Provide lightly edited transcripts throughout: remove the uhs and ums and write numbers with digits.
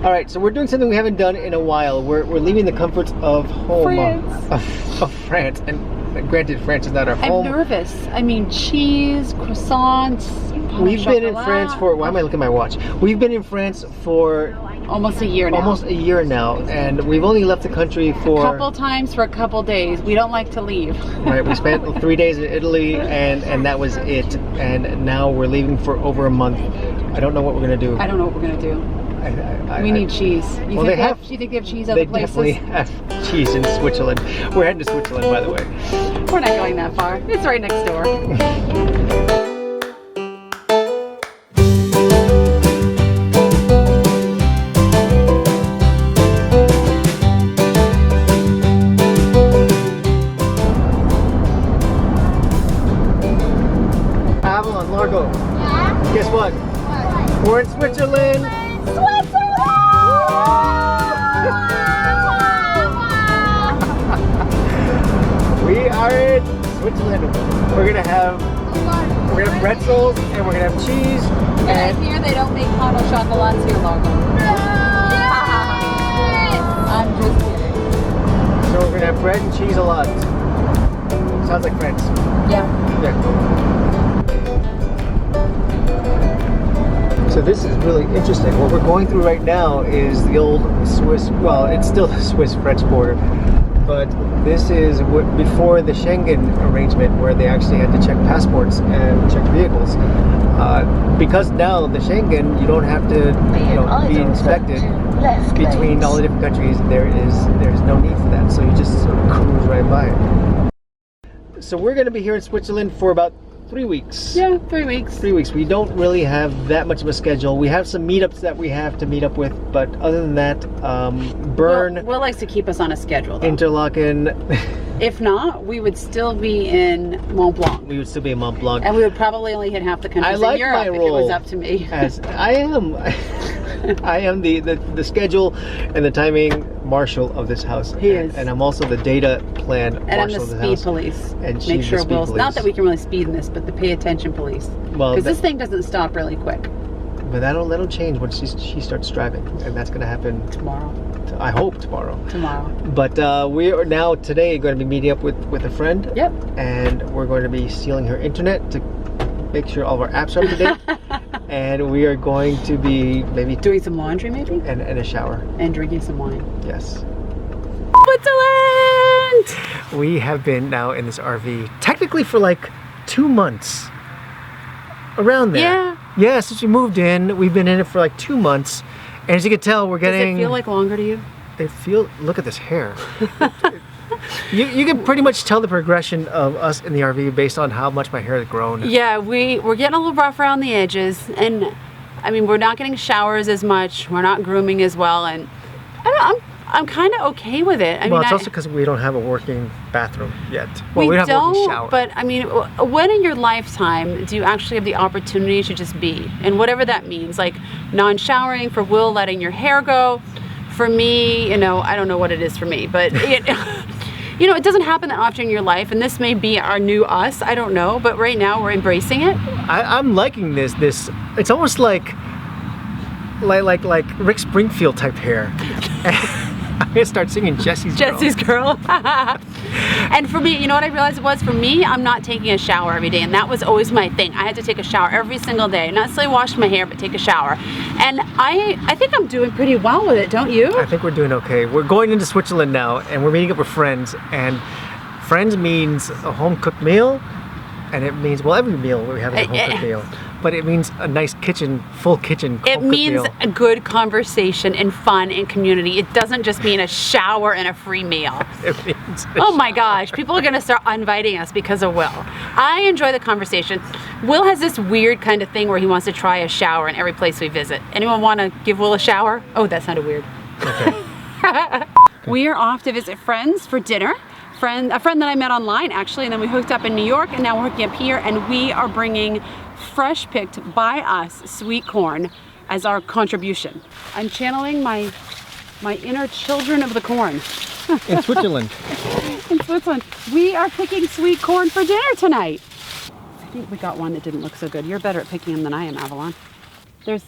All right, so we're doing something we haven't done in a while. We're leaving the comforts of home, of France, and granted, France is not our home. I'm nervous. I mean, cheese, croissants. We've been in France for. Why am I looking at my watch? We've been in France for almost a year now. Almost a year now, and we've only left the country for a couple times for a couple days. We don't like to leave. Right, we spent 3 days in Italy, and that was it. And now we're leaving for over a month. I don't know what we're gonna do. I don't know what we're gonna do. We need cheese. You think they have cheese other places? They definitely have cheese in Switzerland. We're heading to Switzerland, by the way. We're not going that far. It's right next door. Avalon, Largo. Yeah? Guess what? What? We're in Switzerland. We are in Switzerland. We're gonna have pretzels and we're gonna have cheese. And here they don't make hot chocolate here, Largo. I'm just kidding. So we're gonna have bread and cheese a lot. Sounds like France. Yeah. So this is really interesting. What we're going through right now is the old Swiss, well, it's still the Swiss-French border, but this is before the Schengen arrangement where they actually had to check passports and check vehicles. Because now the Schengen, you don't have to be inspected between all the different countries. There's no need for that, so you just sort of cruise right by. So we're going to be here in Switzerland for about 3 weeks. Yeah, 3 weeks. 3 weeks. We don't really have that much of a schedule. We have some meetups that we have to meet up with, but other than that, Bern. Will likes to keep us on a schedule, though. Interlaken. If not, we would still be in Mont Blanc. We would still be in Mont Blanc. And we would probably only hit half the countries in Europe if it was up to me. As I am. I am the schedule and the timing marshal of this house. He is. And I'm also the data plan and marshal of the house. And I'm the speed police. And she's Make sure the speed police. Not that we can really speed in this, but the pay attention police. Well, because this thing doesn't stop really quick. But that'll change when she starts driving, and that's going to happen tomorrow. I hope tomorrow. Tomorrow. But we are now today going to be meeting up with a friend. Yep. And we're going to be stealing her internet to make sure all of our apps are up to date. And we are going to be maybe doing some laundry, maybe, and a shower, and drinking some wine. Yes. Switzerland. We have been now in this RV technically for like 2 months. Around there. Yeah. Yeah, since we moved in, we've been in it for like 2 months. And as you can tell, we're getting... Does it feel like longer to you? Look at this hair. You can pretty much tell the progression of us in the RV based on how much my hair has grown. Yeah, we're getting a little rough around the edges. And, I mean, we're not getting showers as much. We're not grooming as well. And I'm kind of okay with it. Well, it's also because we don't have a working bathroom yet. Well, we don't have a working shower. But I mean, when in your lifetime do you actually have the opportunity to just be? And whatever that means, like non-showering, for Will, letting your hair go. For me, I don't know what it is for me, but it doesn't happen that often in your life, and this may be our new us, I don't know, but right now we're embracing it. I'm liking this. It's almost like Rick Springfield type hair. I'm gonna start singing Jesse's Girl. And for me, you know what I realized it was? For me, I'm not taking a shower every day, and that was always my thing. I had to take a shower every single day. Not necessarily wash my hair, but take a shower. And I think I'm doing pretty well with it, don't you? I think we're doing okay. We're going into Switzerland now, and we're meeting up with friends. And friends means a home-cooked meal, and it means, well, every meal we have is a home-cooked meal. But it means a nice kitchen, full kitchen. It means a good conversation and fun and community. It doesn't just mean a shower and a free meal. It means oh my gosh, people are gonna start inviting us because of Will. I enjoy the conversation. Will has this weird kind of thing where he wants to try a shower in every place we visit. Anyone want to give Will a shower? Oh, that sounded weird. Okay. We are off to visit friends for dinner. A friend that I met online, actually, and then we hooked up in New York, and now we're hooking up here, and we are bringing fresh picked by us sweet corn as our contribution. I'm channeling my inner children of the corn. In Switzerland. In Switzerland. We are picking sweet corn for dinner tonight. I think we got one that didn't look so good. You're better at picking them than I am, Avalon. There's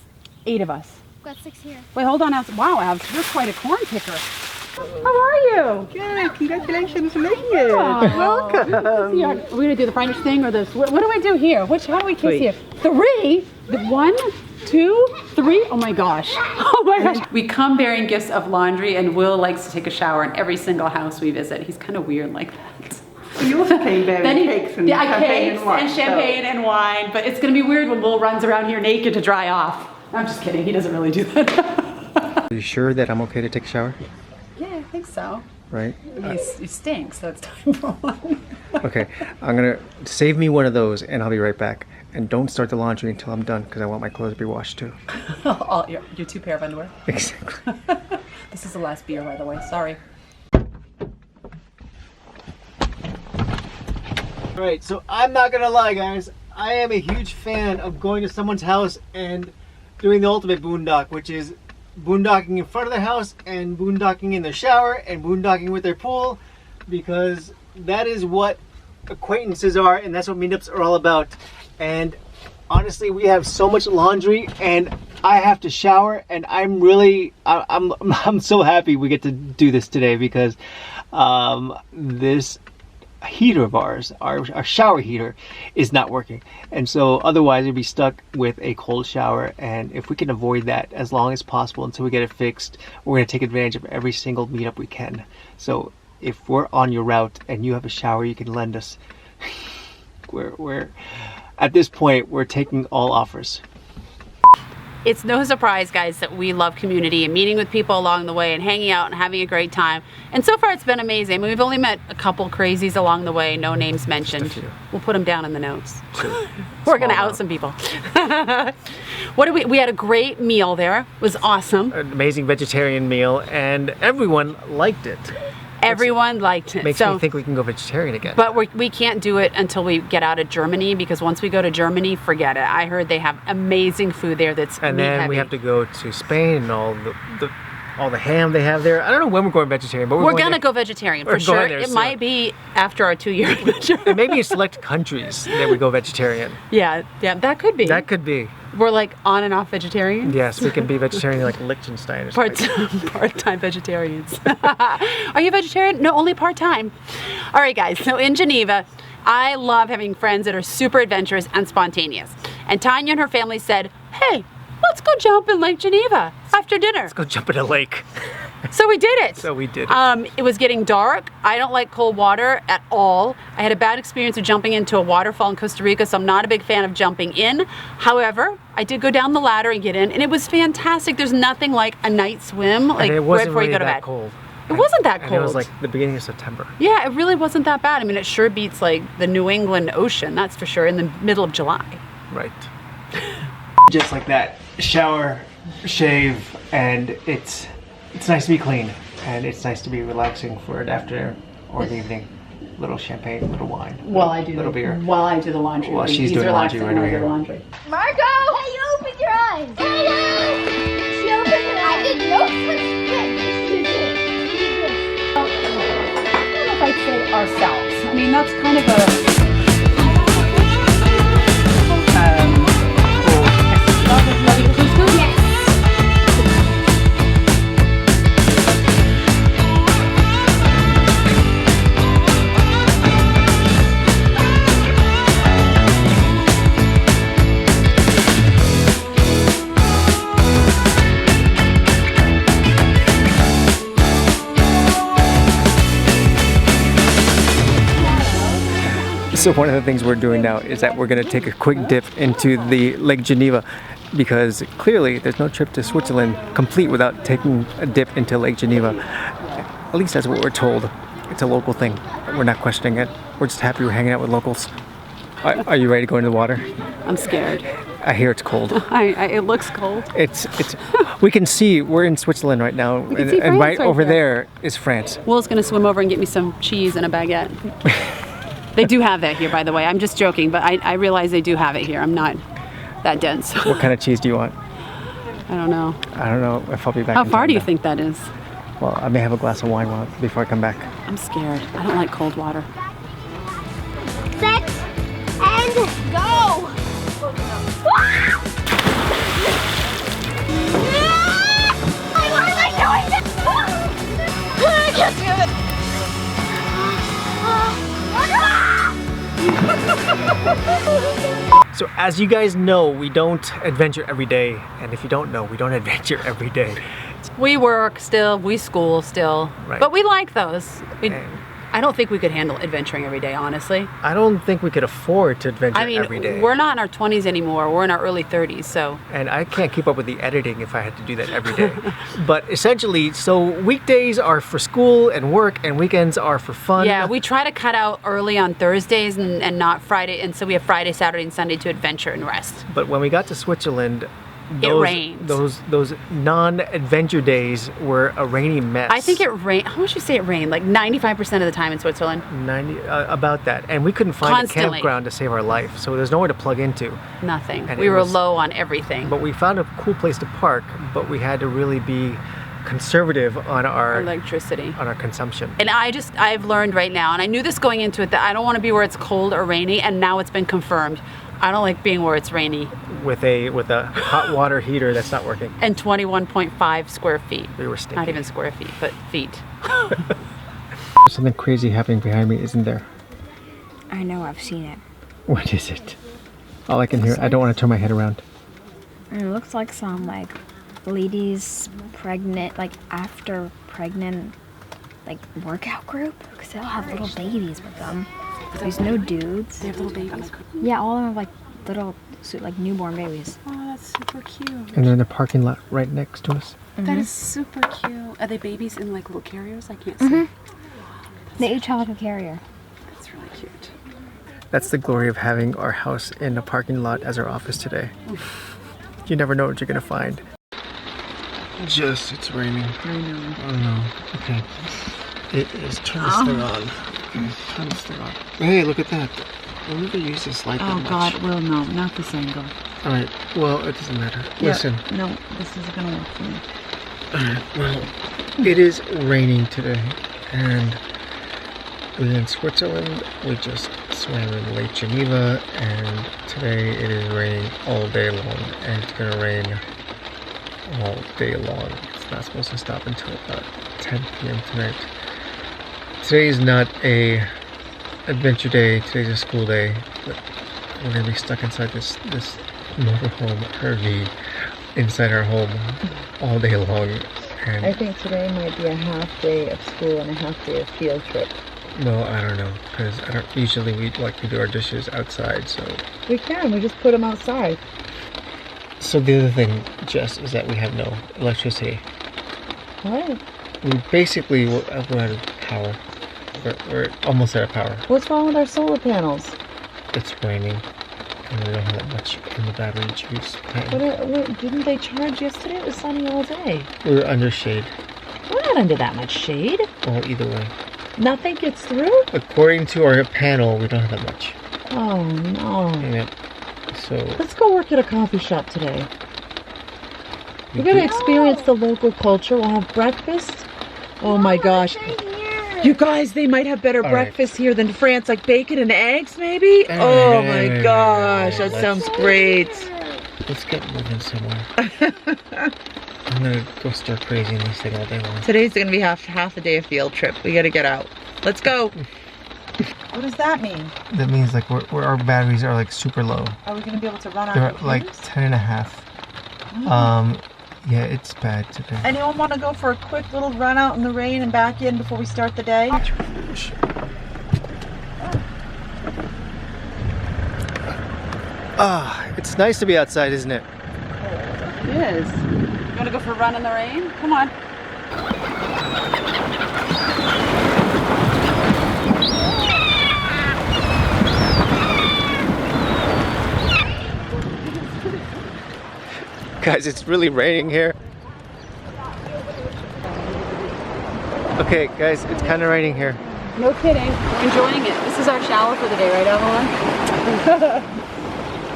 8 of us. got 6 here. Wait, hold on. Wow, Abs, you're quite a corn picker. How are you? Good, congratulations on making it. Welcome. Are we gonna do the French thing or this? What do I do here? How do we kiss here? 3? 1, 2, 3. Oh my gosh. Oh my gosh. We come bearing gifts of laundry, and Will likes to take a shower in every single house we visit. He's kind of weird like that. You also came bearing cakes and champagne and wine. And champagne and wine, but it's gonna be weird when Will runs around here naked to dry off. I'm just kidding. He doesn't really do that. Are you sure that I'm okay to take a shower? Yeah, I think so. Right? You stink, so it's time for one. Okay, I'm gonna save me one of those and I'll be right back. And don't start the laundry until I'm done because I want my clothes to be washed too. Your 2 pair of underwear? Exactly. This is the last beer, by the way. Sorry. Alright, so I'm not gonna lie, guys. I am a huge fan of going to someone's house and doing the ultimate boondock, which is boondocking in front of their house and boondocking in their shower and boondocking with their pool, because that is what acquaintances are and that's what meetups are all about. And honestly, we have so much laundry and I have to shower, and I'm so happy we get to do this today because this heater of ours, our shower heater, is not working, and so otherwise we'd be stuck with a cold shower. And if we can avoid that as long as possible until we get it fixed, we're going to take advantage of every single meetup we can. So if we're on your route and you have a shower you can lend us, we're at this point we're taking all offers. It's no surprise, guys, that we love community and meeting with people along the way and hanging out and having a great time. And so far it's been amazing. I mean, we've only met a couple crazies along the way, no names mentioned. We'll put them down in the notes. We're gonna out some people. We had a great meal there. It was awesome. An amazing vegetarian meal, and everyone liked it. Everyone liked it. Makes me think we can go vegetarian again. But we can't do it until we get out of Germany, because once we go to Germany, forget it. I heard they have amazing food there that's and meat then heavy. we have to go to Spain and all the ham they have there. I don't know when we're going vegetarian, but we're gonna go vegetarian for sure. It might be after our 2-year adventure. And maybe in select countries that we go vegetarian. Yeah, that could be. That could be. We're like on and off vegetarians. Yes, we can be vegetarian like Liechtenstein or something. Part-time vegetarians. Are you vegetarian? No, only part-time. All right, guys, so in Geneva, I love having friends that are super adventurous and spontaneous. And Tanya and her family said, hey, let's go jump in Lake Geneva after dinner. Let's go jump in a lake. So we did it. It was getting dark. I don't like cold water at all. I had a bad experience of jumping into a waterfall in Costa Rica, so I'm not a big fan of jumping in. However, I did go down the ladder and get in, and it was fantastic. There's nothing like a night swim, like right before you go to bed. Cold. It wasn't that cold. And it was like the beginning of September. Yeah, it really wasn't that bad. I mean, it sure beats like the New England Ocean, that's for sure, in the middle of July. Right. Just like that. Shower, shave, and it's nice to be clean, and it's nice to be relaxing for an afternoon or an evening. Little champagne, little wine, little beer. While I do the laundry. While she's doing laundry right over here. Margot! Hey, you open your eyes! Hello! She opened her eyes. I did no such thing. You did. I don't know if I'd say ourselves. I mean, that's kind of a... So one of the things we're doing now is that we're going to take a quick dip into the Lake Geneva, because clearly there's no trip to Switzerland complete without taking a dip into Lake Geneva. At least that's what we're told. It's a local thing. We're not questioning it. We're just happy we're hanging out with locals. Are you ready to go into the water? I'm scared. I hear it's cold. It looks cold. It's. We can see we're in Switzerland right now, and right over there is France. Will's gonna swim over and get me some cheese and a baguette. They do have that here, by the way. I'm just joking, but I realize they do have it here. I'm not that dense. What kind of cheese do you want? I don't know. I don't know if I'll be back. How far do you think that is? Well, I may have a glass of wine before I come back. I'm scared. I don't like cold water. Set and go! So as you guys know, we don't adventure every day. And if you don't know, we don't adventure every day. We work still, we school still, Right. but we like those. And I don't think we could handle adventuring every day, honestly. I don't think we could afford to adventure I mean, every day. we're not in our 20s anymore. We're in our early 30s, so. And I can't keep up with the editing if I had to do that every day. But essentially, so weekdays are for school and work, and weekends are for fun. Yeah, we try to cut out early on Thursdays and not Friday, and so we have Friday, Saturday, and Sunday to adventure and rest. But when we got to Switzerland, It rained. Those non-adventure days were a rainy mess. I think it rained. How much would you say it rained? Like 95% of the time in Switzerland. 90 about that, and we couldn't find Constantly. a campground to save our life. So there's nowhere to plug into. Nothing. And We it were was- low on everything. But we found a cool place to park. But we had to really be conservative on our Electricity. consumption. And I've learned right now, and I knew this going into it, that I don't want to be where it's cold or rainy, and now it's been confirmed. I don't like being where it's rainy. With a hot water heater that's not working. And 21.5 square feet. We were stinky. Not even square feet, but feet. There's something crazy happening behind me, isn't there? I know, I've seen it. What is it? All I can hear. I don't want to turn my head around. And it looks like some like ladies pregnant, like after pregnant, like workout group. Because they all have little babies with them. There's no dudes. They have little babies. Yeah, all of them have like little, like newborn babies. Oh, that's super cute. And they're in the parking lot right next to us. That is super cute. Are they babies in like little carriers? I can't see. They each have like a carrier. That's really cute. That's the glory of having our house in a parking lot as our office today. You never know what you're gonna find. Jess, it's raining. I know. Oh no. Okay. It is. Turn this thing on. Okay, turn this thing on. Hey, look at that. We'll never use this light that Oh much. God, well no, not this angle. Alright, well, it doesn't matter. Listen. No, this isn't gonna work for me. Alright, well, it is raining today, and we're in Switzerland. We just swam in Lake Geneva, and today it is raining all day long, and it's gonna rain all day long. It's not supposed to stop until about 10 p.m. tonight. Today is not a adventure day, today's a school day, but we're gonna be stuck inside this motorhome RV inside our home all day long. And I think today might be a half day of school and a half day of field trip. no, I don't know, because I don't usually we like to do our dishes outside. So We just put them outside. the other thing, Jess, is that we have no electricity. What? We basically we're out of power. We're almost out of power. What's wrong with our solar panels? It's raining, and we don't have that much in the battery juice. What, didn't they charge yesterday? It was sunny all day. We were under shade. We're not under that much shade. Well, either way. Nothing gets through? According to our panel, we don't have that much. Oh no. And it, so Let's go work at a coffee shop today. We're gonna experience the local culture. We'll have breakfast. Oh my gosh. You guys, they might have better All breakfast here than France, like bacon and eggs maybe? Oh my gosh, that sounds great. Let's get moving somewhere. I'm gonna go stir crazy in this thing all day long. Today's gonna be half a day of field trip. We gotta get out. Let's go. What does that mean? That means like our batteries are like super low. Are we gonna be able to run They're out at like 10 and a half. Yeah, it's bad today. Anyone want to go for a quick little run out in the rain and back in before we start the day? It's nice to be outside, isn't it? It is. You wanna go for a run in the rain? Come on. Guys, it's really raining here. Okay, guys, it's kind of raining here. No kidding. We're enjoying it. This is our shower for the day, right, Avalon?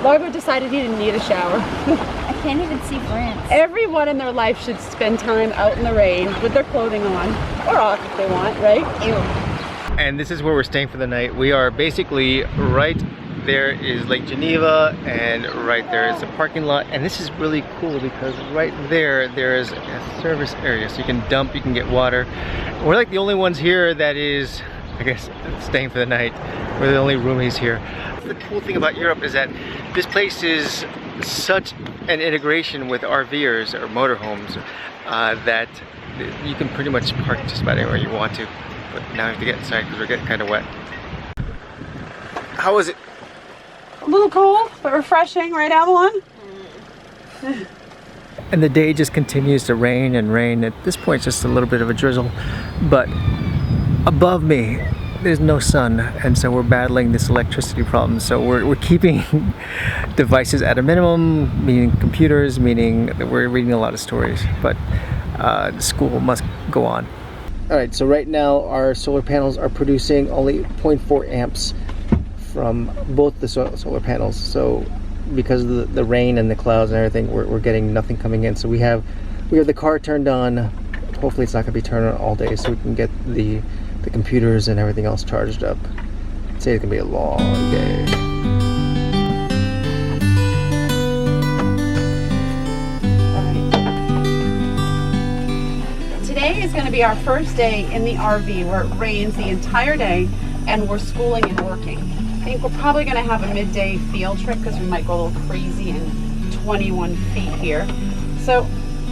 Largo decided he didn't need a shower. I can't even see France. Everyone in their life should spend time out in the rain with their clothing on. Or off if they want, right? And this is where we're staying for the night. We are basically right there is Lake Geneva, and right there is a parking lot. And this is really cool because right there is a service area, so you can dump, you can get water. We're like the only ones here that is I guess, staying for the night. We're the only roomies here. The cool thing about Europe is that this place is such an integration with RVers or motorhomes that you can pretty much park just about anywhere you want to. But now we have to get inside because we're getting kind of wet. How was it? A little cold, but refreshing, right, Avalon? And the day just continues to rain and rain. At this point, it's just a little bit of a drizzle. But above me, there's no sun, and so we're battling this electricity problem. So we're keeping devices at a minimum, meaning computers, meaning that we're reading a lot of stories. But school must go on. All right, so right now our solar panels are producing only 0.4 amps from both the solar panels. So because of the rain and the clouds and everything, we're getting nothing coming in. So we have the car turned on. Hopefully it's not going to be turned on all day, so we can get the computers and everything else charged up. I'd say it's going to be a long day. Today is going to be our first day in the RV where it rains the entire day and we're schooling and working. I think we're probably going to have a midday field trip because we might go a little crazy in 21 feet here. So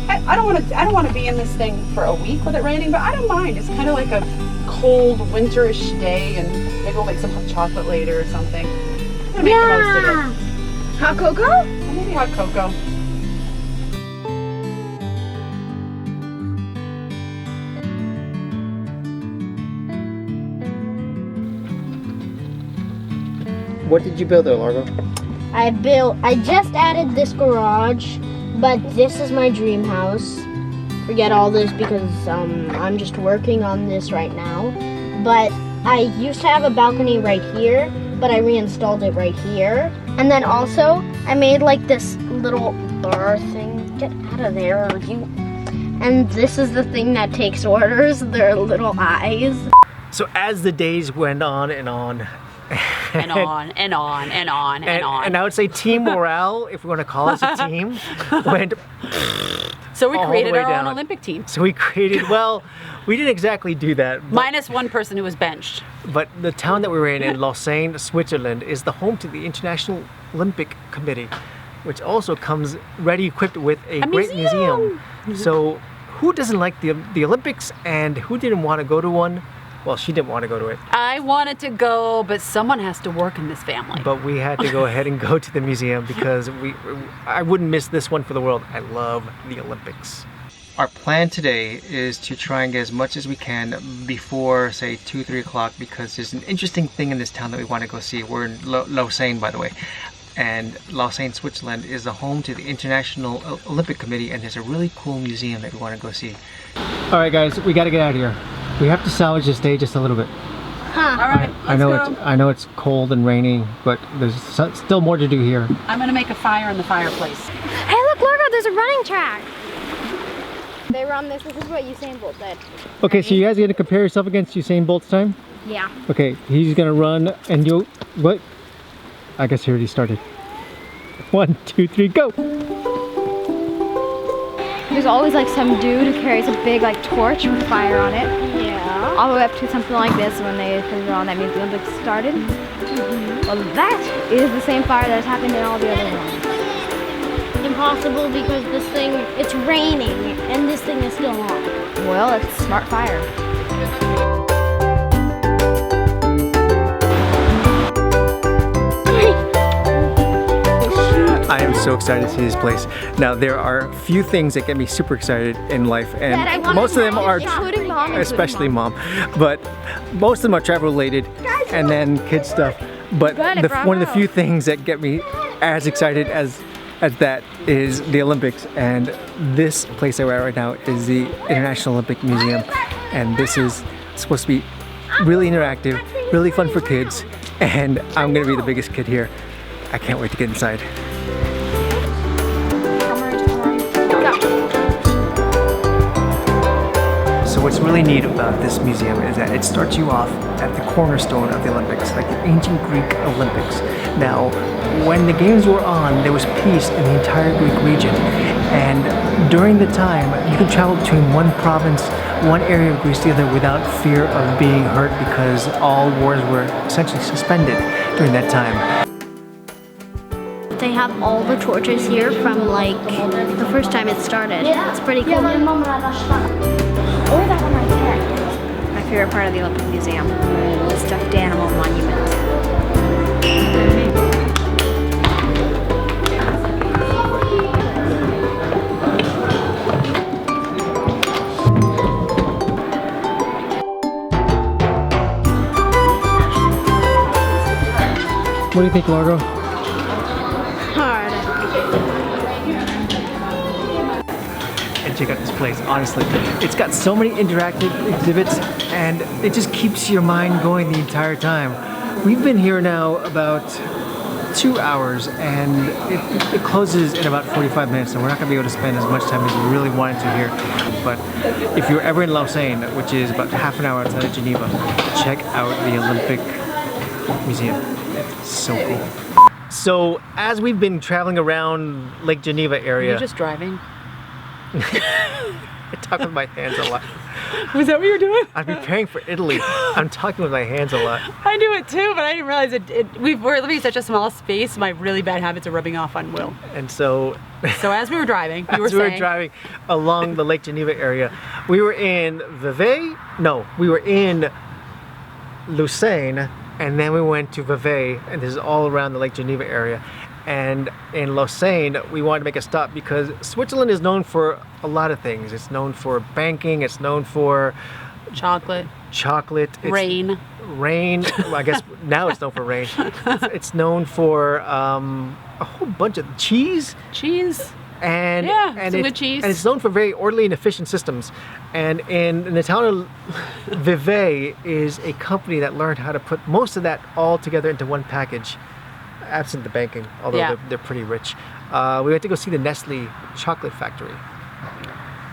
I don't want to be in this thing for a week with it raining, but I don't mind. It's kind of like a cold winterish day, and maybe we'll make some hot chocolate later or something. I'm gonna make the most of it. Hot cocoa? Or maybe hot cocoa. What did you build there, Largo? I just added this garage, but this is my dream house. Forget all this because I'm just working on this right now. But I used to have a balcony right here, but I reinstalled it right here. And then also, I made like this little bar thing. Get out of there, you. And this is the thing that takes orders, their little eyes. So as the days went on and on, and on and on and on and on. And I would say team morale, if we want to call us a team, went so we created our down. own Olympic team. So we created, well, we didn't exactly do that. Minus one person who was benched. But the town that we were in Lausanne, Switzerland, is the home to the International Olympic Committee, which also comes ready equipped with a great museum. So who doesn't like the Olympics, and who didn't want to go to one? Well, she didn't want to go to it. I wanted to go, but someone has to work in this family. But we had to go ahead and go to the museum because I wouldn't miss this one for the world. I love the Olympics. Our plan today is to try and get as much as we can before, say, 2, 3 o'clock, because there's an interesting thing in this town that we want to go see. We're in Lausanne, by the way. And Lausanne, Switzerland is the home to the International Olympic Committee, and there's a really cool museum that we want to go see. All right, guys, we got to get out of here. We have to salvage this day just a little bit. Huh. All right, I know it's cold and raining, but there's still more to do here. I'm gonna make a fire in the fireplace. Hey, look, Largo, there's a running track. They run this. This is what Usain Bolt did. Okay, so you guys are gonna compare yourself against Usain Bolt's time? Yeah. Okay, he's gonna run, and you what? I guess he already started. 1, 2, 3, go! There's always like some dude who carries a big like torch with fire on it. Yeah. All the way up to something like this when they put it on. That means the Olympics started. Well, that is the same fire that's happened in all the other ones. Impossible because this thing, it's raining and this thing is still on. Well, it's smart fire. I am so excited to see this place. Now, there are few things that get me super excited in life, and most of them are, Including mom. especially mom, but most of them are travel related, and then kid stuff. But one of the few things that get me as excited as that is the Olympics, and this place that we're at right now is the International Olympic Museum, and this is supposed to be really interactive, really fun for kids, and I'm gonna be the biggest kid here. I can't wait to get inside. So what's really neat about this museum is that it starts you off at the cornerstone of the Olympics, like the ancient Greek Olympics. Now, when the games were on, there was peace in the entire Greek region, And during the time, you can travel between one province, one area of Greece to the other without fear of being hurt because all wars were essentially suspended during that time. They have all the torches here from like the first time it started. It's pretty cool. Or that one right there. My favorite part of the Olympic Museum, the stuffed animal monument. What do you think, Largo? Hard. And check out this place, honestly. It's got so many interactive exhibits and it just keeps your mind going the entire time. We've been here now about 2 hours and it closes in about 45 minutes, so we're not going to be able to spend as much time as we really wanted to here. But if you're ever in Lausanne, which is about half an hour outside of Geneva, check out the Olympic Museum. It's so cool. So as we've been traveling around Lake Geneva area... You're just driving? I talk with my hands a lot. Was that what you were doing? I'm preparing for Italy. I'm talking with my hands a lot. I do it too, but I didn't realize we're living in such a small space. My really bad habits are rubbing off on Will. And so... So as we were driving, we were driving along the Lake Geneva area, we were in Vevey? No, we were in Lausanne, and then we went to Vevey, and this is all around the Lake Geneva area. And in Lausanne, we wanted to make a stop because Switzerland is known for a lot of things. It's known for banking, it's known for chocolate, rain. Well, I guess now it's known for rain. It's known for a whole bunch of cheese. And some good cheese. And it's known for very orderly and efficient systems. And in the town of Vevey is a company that learned how to put most of that all together into one package, absent the banking, although they're pretty rich. We went to go see the Nestle chocolate factory.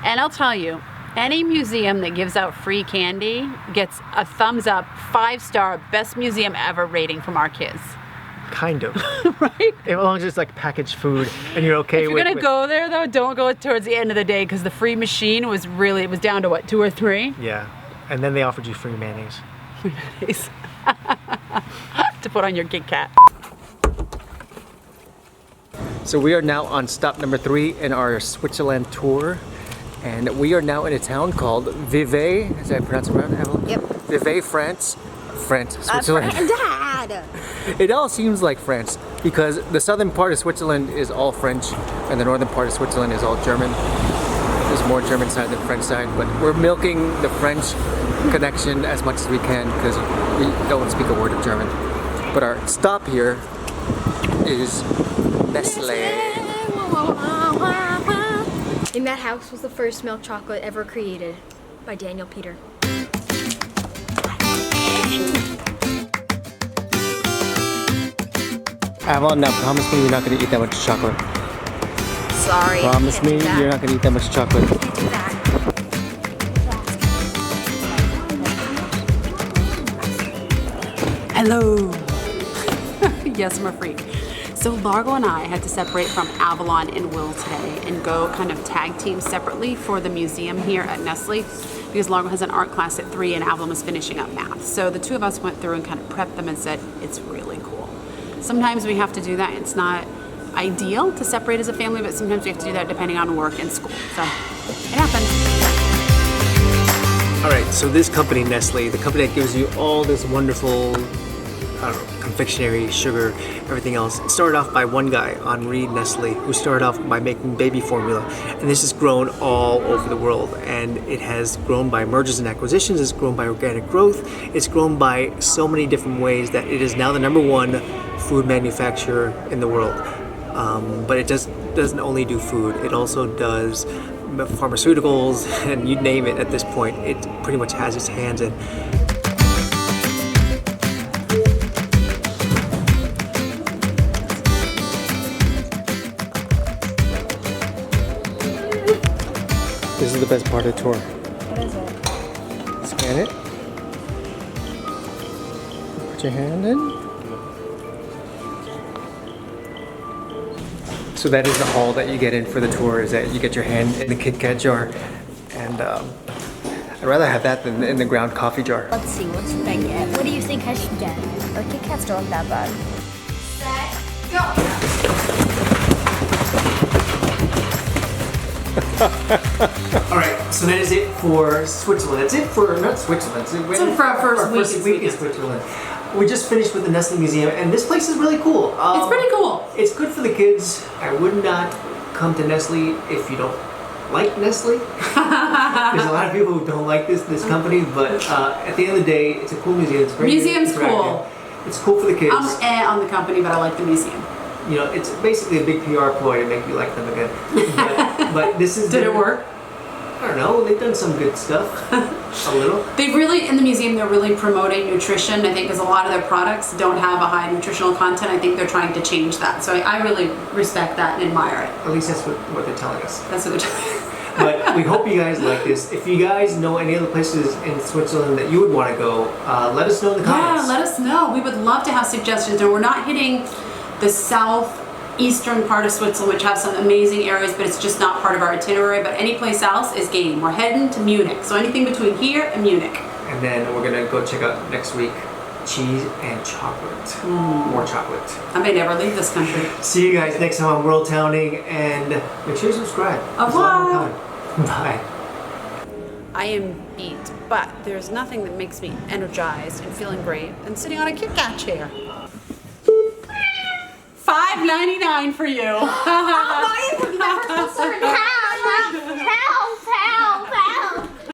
And I'll tell you, any museum that gives out free candy gets a thumbs up, 5-star, best museum ever rating from our kids. Kind of. Right? As long as it's like packaged food and you're okay with it. If you're gonna go there though, don't go towards the end of the day because the free machine was it was down to what, 2 or 3? Yeah. And then they offered you free mayonnaise. Free mayonnaise. To put on your Kit Kat. So we are now on stop number 3 in our Switzerland tour. And we are now in a town called Vevey. Is that pronounced right, Avalon? Yep. Vevey, Switzerland. Dad! It all seems like France because the southern part of Switzerland is all French and the northern part of Switzerland is all German. There's more German side than French side, but we're milking the French connection as much as we can because we don't speak a word of German. But our stop here is Nestle. In that house was the first milk chocolate ever created by Daniel Peter. Avalon, now promise me you're not going to eat that much chocolate. Sorry. Promise me you're not going to eat that much chocolate. Hello. Yes, I'm a freak. So Largo and I had to separate from Avalon and Will today and go kind of tag team separately for the museum here at Nestle because Largo has an art class at 3 and Avalon was finishing up math. So the two of us went through and kind of prepped them and said, it's really cool. Sometimes we have to do that. It's not ideal to separate as a family, but sometimes we have to do that depending on work and school. So it happens. All right, so this company, Nestle, the company that gives you all this wonderful, I don't know, confectionery, sugar, everything else. It started off by one guy, Henri Nestle, who started off by making baby formula. And this has grown all over the world. And it has grown by mergers and acquisitions, it's grown by organic growth, it's grown by so many different ways that it is now the #1 food manufacturer in the world. But it doesn't only do food, it also does pharmaceuticals, and you name it at this point, it pretty much has its hands in. This is the best part of the tour. What is it? Scan it. Put your hand in. So that is the hall that you get in for the tour, is that you get your hand in the Kit Kat jar. And I'd rather have that than in the ground coffee jar. Let's see, what should I get? What do you think I should get? Our Kit Kats don't look that bad. Alright, so that is it for Switzerland. That's it for, not Switzerland. It's it for our first week in Switzerland. We just finished with the Nestle Museum, and this place is really cool. It's pretty cool. It's good for the kids. I would not come to Nestle if you don't like Nestle. There's a lot of people who don't like this company, but at the end of the day, it's a cool museum. It's very Museum's interactive. cool. It's cool for the kids. I'm on the company, but I like the museum. You know, it's basically a big PR ploy to make you like them again. But this is... Did it work? I don't know. They've done some good stuff. A little. They've really, in the museum, they're really promoting nutrition. I think because a lot of their products don't have a high nutritional content. I think they're trying to change that. So I really respect that and admire it. At least that's what they're telling us. That's what they're telling us. But we hope you guys like this. If you guys know any other places in Switzerland that you would want to go, let us know in the comments. Yeah, let us know. We would love to have suggestions. And we're not hitting the southeastern part of Switzerland, which has some amazing areas, but it's just not part of our itinerary. But any place else is game. We're heading to Munich. So anything between here and Munich. And then we're going to go check out next week cheese and chocolate. More chocolate. I may never leave this country. See you guys next time on WorldTowning, and make sure you subscribe. Au revoir. Bye. I am beat, but there's nothing that makes me energized and feeling great than sitting on a Kit Kat chair. $5.99 for you. I would never consider Help! Help!